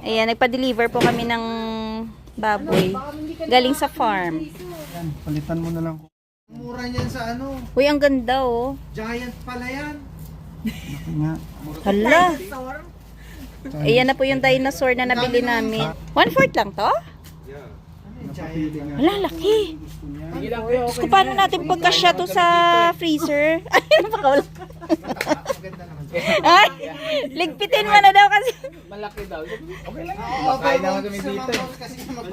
Ayan, nagpa-deliver po kami ng baboy. Galing sa farm. Yan, palitan mo na lang. Mura niyan sa ano, Uy, ang ganda oh. giant pala yan. Laki nga. Hala. Ayan na po yung dinosaur na nabili namin. 1/4 lang to? Napapili nga. Wala, laki. Diyos ko, paano natin pagkasya to sa freezer? Ay, napakawala. Ay, ligpitin mo na daw kasi. Malaki daw. Okay lang. Makain naman kami dito.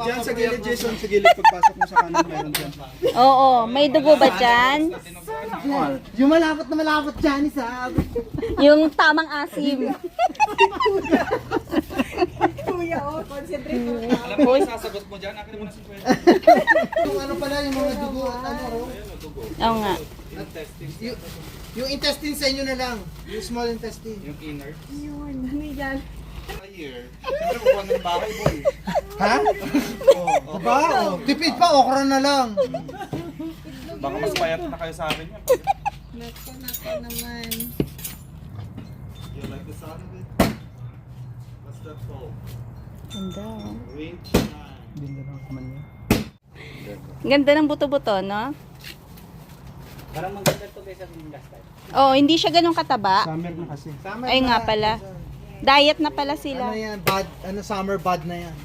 Diyan sa gilid, Jason, sa gilid. Pagpasok mo sa kanan, meron dyan. Oo, may dugo ba dyan? Yung malapot dyan, isa. Yung tamang asim. Kuya, oh, concentrate mo. Alam mo, sasagot mo dyan. Akin mo na 50. Yung ano pala, yung mga dugo at ano. Oo nga. Yung intestine sa inyo na lang. Yung small intestine. Yung inner. Yun, ano yan? Here. Siyempre, kukuha ng bahay, boy. Ha? Diba? Oh, tipid pa, okra na lang. Baka mas payat na kayo sa akin yan. Nako naman. You like the sound of it? What's that called? Ganda oh. Winch. Ganda lang naman niya. Ganda ng buto-buto, no? Parang maganda to guys sa last time. Oh, hindi siya ganun kataba. Summer na kasi. Summer Ay nga pala. Diet na pala Ano sila. yan? Bad, ano, summer bad na yan.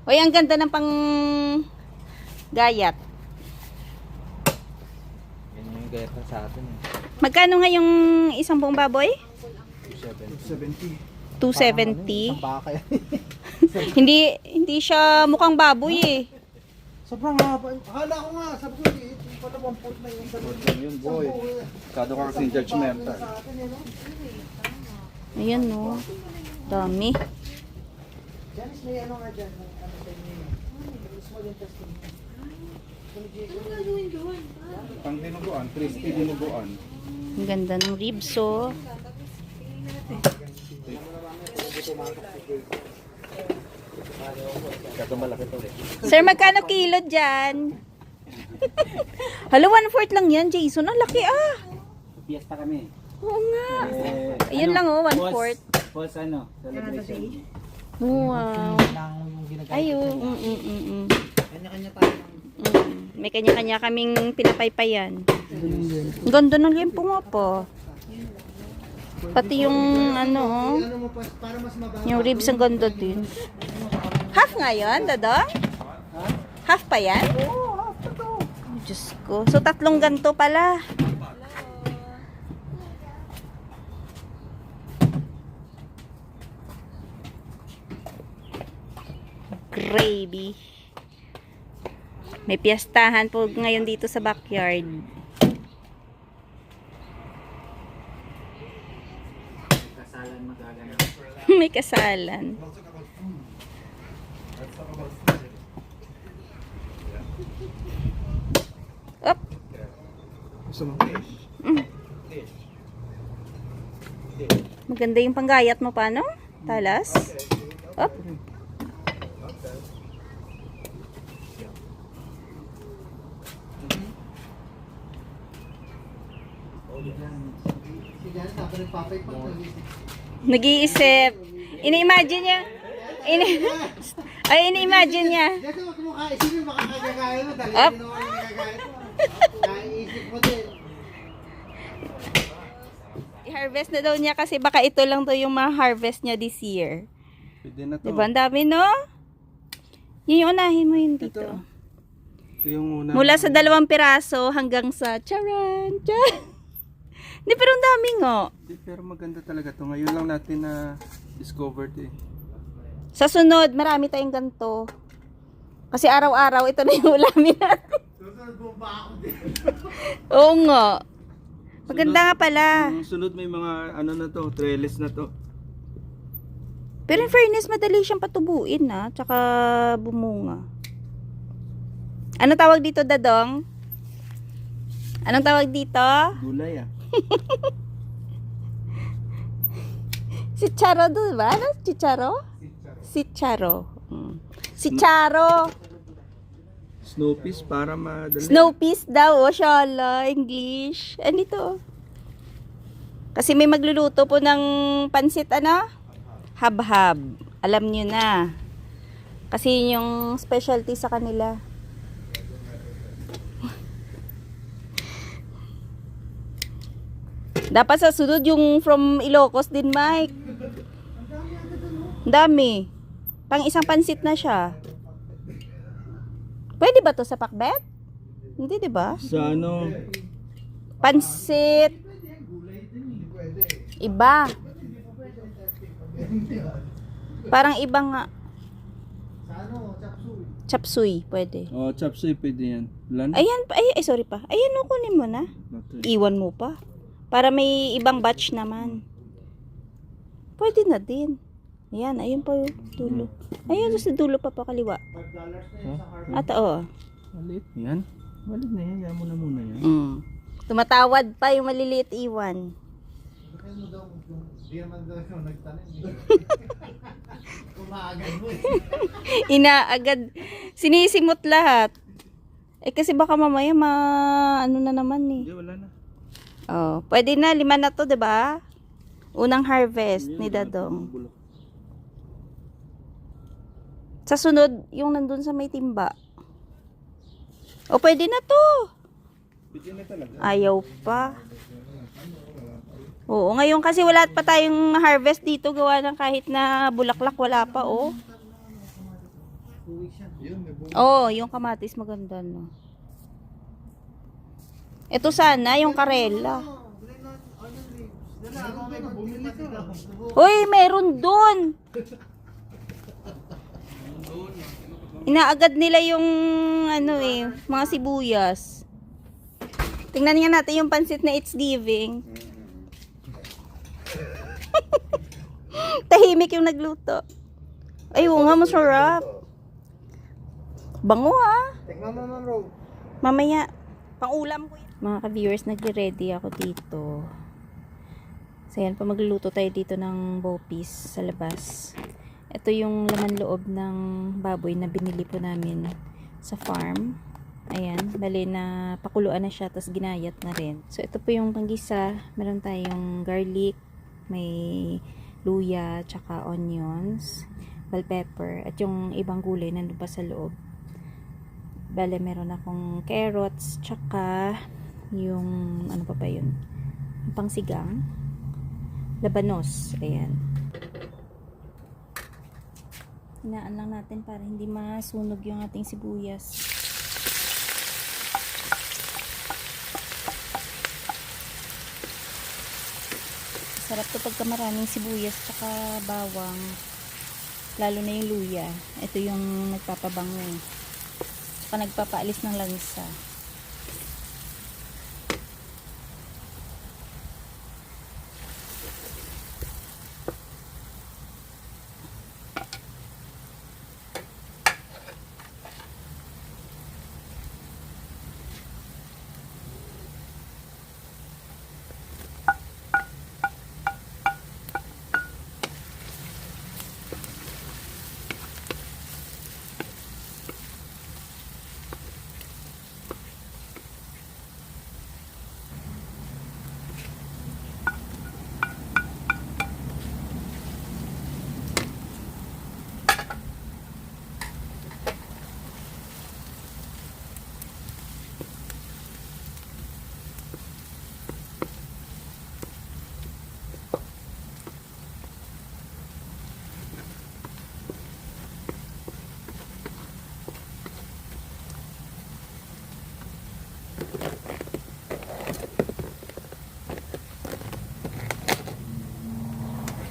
Uy, ang ganda ng pang gayat. Yan yung gayat sa atin. Magkano nga yung isang buong baboy? 70. 270. Baka yan. Hindi siya mukhang baboy eh. Sobrang haba. Akala ko nga, sabi ko, yung pala 1 foot na yung dalawa. Yun, boy. Kado ka kasing judgmental. Ayan no. Dami. Janice, may ano nga dyan? Ano sa inyo yun? Small intestine. Pang dinuguan, crispy dinuguan. Ang ganda ng ribs oh. Kado malaki to eh. Sir, magkano kilo dyan? Hala, 1/4 lang yan, Jason. Ang laki ah. Fiesta kami. Oo nga. Ayun lang oh, 1/4. False ano, celebration. Wow. Lang yung ginagamit. Ayun. Kanya-kanya tayo. May kanya-kanya kaming pinapaypayan. Ang ganda ng limpo nga po. Pati yung ano, oh, Ano mo pa, para mas mababa. yung ribs ang ganda din. Half nga yun, Dodong? Half pa yan? Oo, half na to. Diyos ko. So, 3 ganto pala. Gravy. May piyastahan po ngayon dito sa backyard. Kasalan magaganap. May kasalan. Up. Gusto mo? Maganda yung panggayat mo pa, no? Talas. Up. Si Janice, dapat nagpapay pa. Nag-iisip. Ini-imagine niya. Ini-imagine niya. Janice, huwag mo kaisipin, baka kagagaya mo. Dali Up. din naman yung kagagaya mo. Naiisip mo din. I-harvest na daw niya kasi baka ito lang daw yung ma-harvest niya this year. Pwede na to. Diba? Ang dami, no? Yun yung unahin mo yun dito. Ito yung una. Mula sa 2 piraso hanggang sa charan. Hindi, pero ang dami nga. Pero maganda talaga to. Ngayon lang natin na discovered eh. Sa sunod, marami tayong ganito. Kasi araw-araw, ito na yung ulamin natin. Susunod mo ba ako din? Oo nga. Maganda nga pala. Sunod may mga ano na to, trellis na to. Pero in fairness, madali siyang patubuin na. Tsaka bumunga. Ano tawag dito, Dadong? Anong tawag dito? Gulay ah. Si Charo doon ba? Ano? Si Charo? Si Charo. Si Charo. Snow peas para madali. Snow peas daw. Oh, shala. English. Ano ito? Kasi may magluluto po ng pansit, ano? habhab. Alam nyo na. Kasi yun yung specialty sa kanila. Dapat sa sunod yung from Ilocos din, Mike. Dami. Pang isang pansit na siya. Pwede ba to sa pakbet? Hindi, di ba? Sa ano? Pansit. Iba. Parang iba nga. Sa ano, chapsuy. Chapsuy, pwede. Oh, chapsuy pwede yan. Lan? Ayan, ay, sorry pa. Ayan, no, kunin mo na. Iwan mo pa. Para may ibang batch naman. Pwede na din. Ayan, ayun pa yung dulo. Ayun, sa dulo pa kaliwa. $5 na yun sa Harvard. At oo. Malit yan. Malit na yan. Yan mo na muna yan. Tumatawad pa yung maliliit iwan. Bakit mo daw, di naman daw yung nagtanim. Kumaagan mo eh. Inaagad. Sinisimot lahat. Eh kasi baka mamaya ano na naman eh. Hindi, wala na. Oh, pwede na 5 na to, 'di ba? Unang harvest ni Dadong. Bulok. Sa sunod, yung nandun sa may timba. O pwede na to. Pwede na talaga. Ayaw pa. Oo, ngayon kasi wala pa tayong harvest dito gawa ng kahit na bulaklak wala pa, oh. Oh, yung kamatis maganda, no. Ito sana, yung karela. Uy, meron dun. Inaagad nila yung ano eh, mga sibuyas. Tingnan nga natin yung pansit na it's giving. Tahimik yung nagluto. Ay, oo nga, masarap. Bango ah. Tingnan mo, Ma'am Ro. Mamaya, pang-ulam ko yan. Mga ka-viewers, nagre-ready ako dito. So yan, pa magluluto tayo dito ng bopis sa labas. Ito yung laman loob ng baboy na binili po namin sa farm. Ayan, bali na pakuluan na siya, tapos ginayat na rin. So ito po yung panggisa. Meron tayong garlic, may luya, tsaka onions, bell pepper, at yung ibang gulay nandun pa sa loob. Bale, meron akong carrots, tsaka yung, ano pa yun? Yung pangsigang. Labanos. Ayan. Hinaan lang natin para hindi masunog yung ating sibuyas. Sarap to pagka maraming sibuyas tsaka bawang. Lalo na yung luya. Ito yung nagpapabango. Tsaka nagpapaalis ng lansa.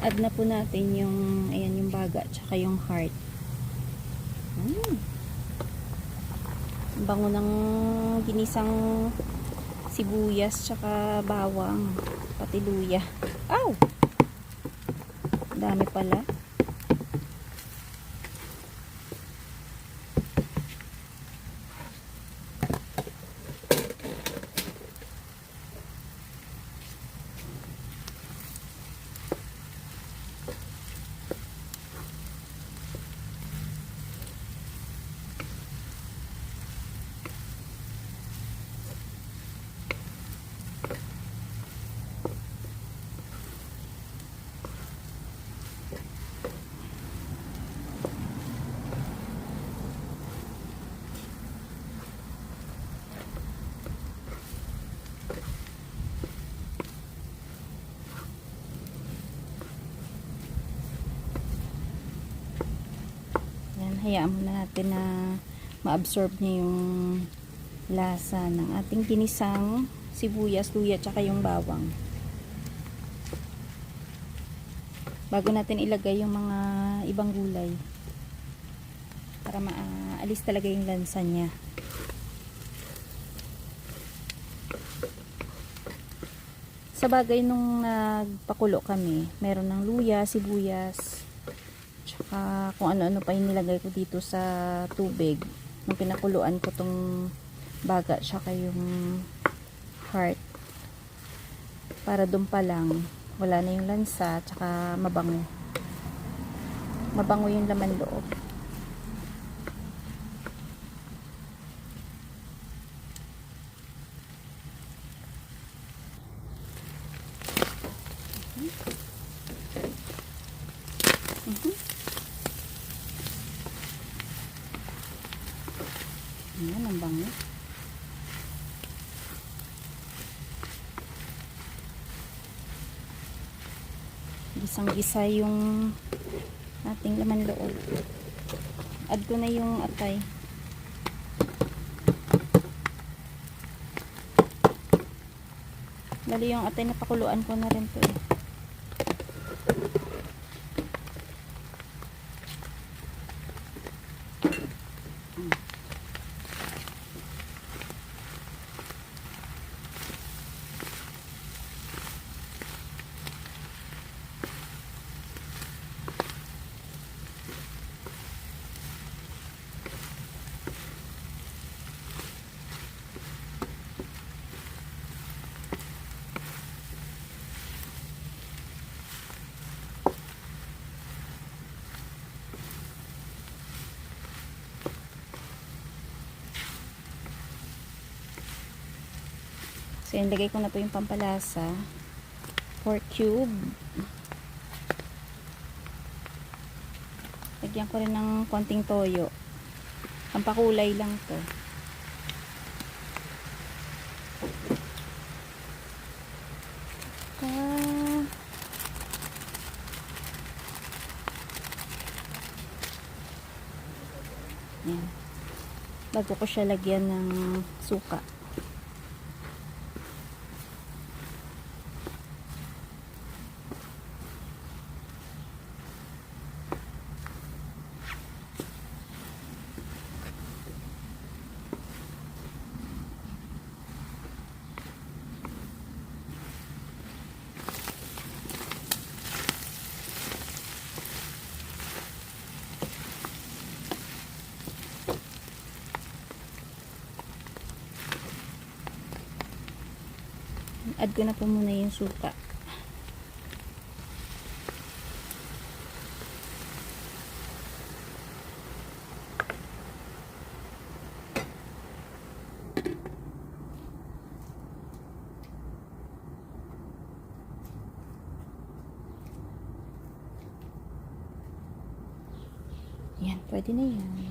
Add na po natin yung, ayan, yung baga, tsaka yung heart. Bango ng ginisang sibuyas, tsaka bawang, pati luya. Aw! Dami pala. hayaan muna natin na ma-absorb niya yung lasa ng ating ginisang sibuyas, luya, tsaka yung bawang. Bago natin ilagay yung mga ibang gulay para maalis talaga yung lansa niya. Sa bagay nung nagpakulo kami, meron ng luya, sibuyas, tsaka kung ano-ano pa yung nilagay ko dito sa tubig. Nung pinakuluan ko tong baga, tsaka yung heart. Para doon pa lang, wala na yung lansa, tsaka mabango. Mabango yung laman loob. Ayan, ang bango. Gisang-gisa yung ating laman loob. Add ko na yung atay. Bali yung atay na pakuluan ko na rin to eh. So, ilagay ko na po yung pampalasa. 4 cube. Lagyan ko rin ng konting toyo. Pampakulay lang to. Yan. Bago ko siya lagyan ng suka. Add ko na po muna yung suka. Yan, pwede na yan.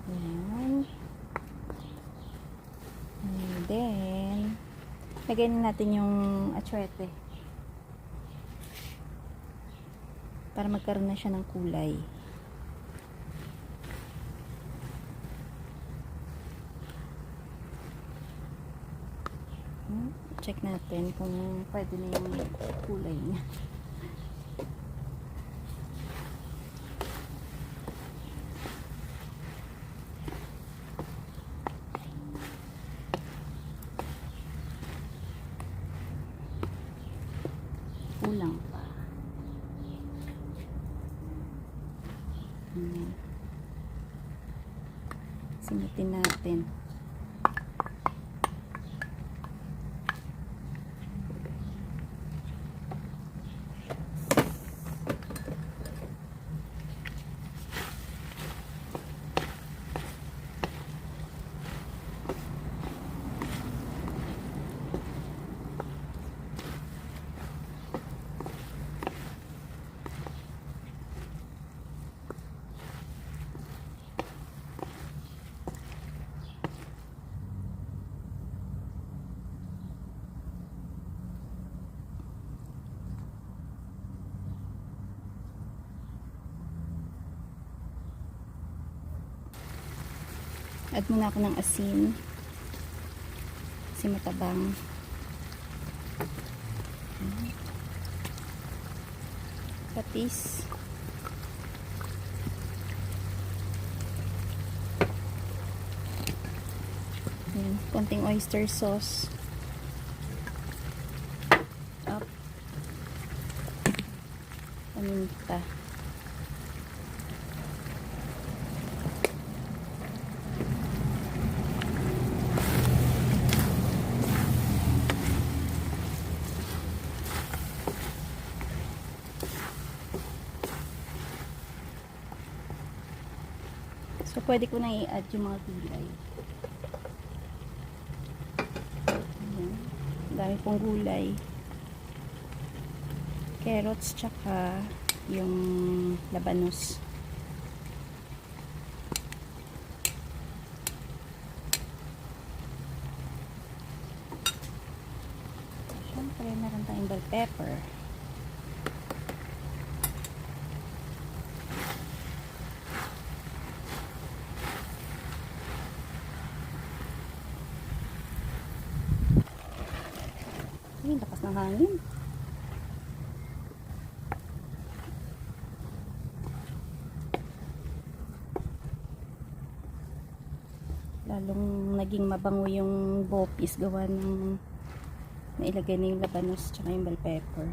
Yan. And then, lagyan natin yung atsuete. Para magkaroon na siya ng kulay. Check natin kung pwede na yung kulay niya. Kulang pa. Sinitin natin. Add muna ako ng asin. Kasi matabang. Patis. Ayan, konting oyster sauce. Up. Paminta. So, pwede ko na i-add yung mga gulay. Ayan. Ang dami pong gulay. Carrots, tsaka yung labanos. Siyempre, meron tayong bell pepper. Ay, lakas ng hangin. Lalong naging mabango yung bopis gawa ng nailagay na yung labanos tsaka yung bell pepper.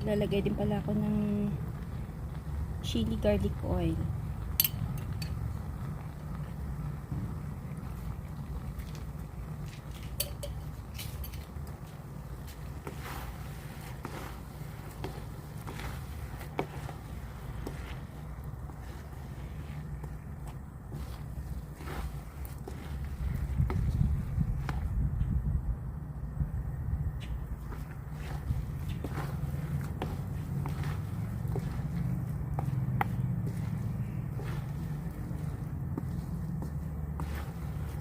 Lalagay din pala ako ng chili garlic oil.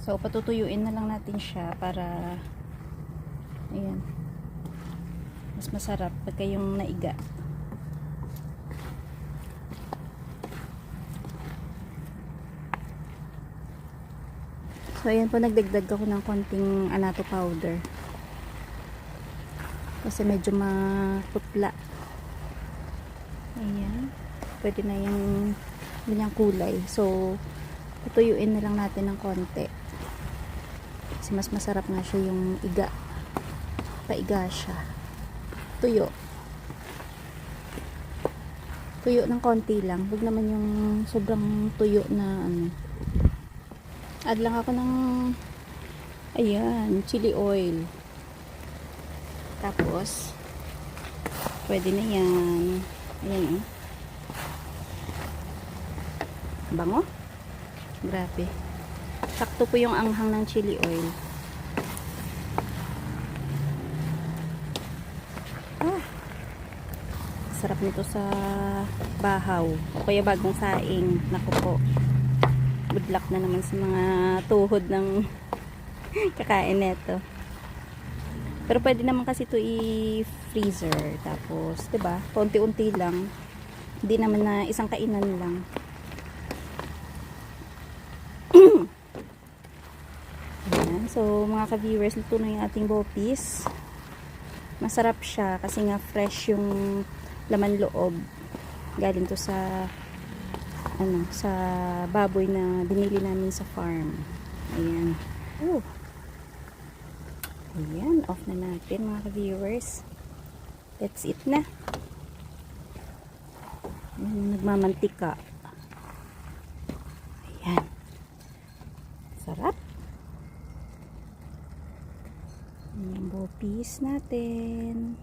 So, patutuyuin na lang natin siya para ayan, mas masarap pagka yung naiga. So, ayan po, nagdagdag ako ng konting annatto powder kasi medyo maputla. Ayan, pwede na yung ganyang kulay. So, patuyuin na lang natin ng konti. Kasi mas masarap nga siya yung iga. Paiga siya. Tuyo. Tuyo ng konti lang. Huwag naman yung sobrang tuyo na ano. Add lang ako ng ayan, chili oil. Tapos pwede na yan. Ayan, bango. Grabe. Sakto po yung anghang ng chili oil. Sarap nito sa bahaw. O kaya bagong saing. Naku po. Good luck na naman sa mga tuhod ng kakain neto. Pero pwede naman kasi ito i-freezer. Tapos, 'di ba? Konti-unti lang. Hindi naman na isang kainan lang. Ayan. So, mga ka-viewers, luto na yung ating bopis. Masarap siya kasi nga fresh yung laman loob. Galing to sa ano, sa baboy na binili namin sa farm. Ayan. Oh. Ayan, off na natin mga ka-viewers. That's it na. Ayan, nagmamantika. Ayan. Sarap. Yung bopis natin.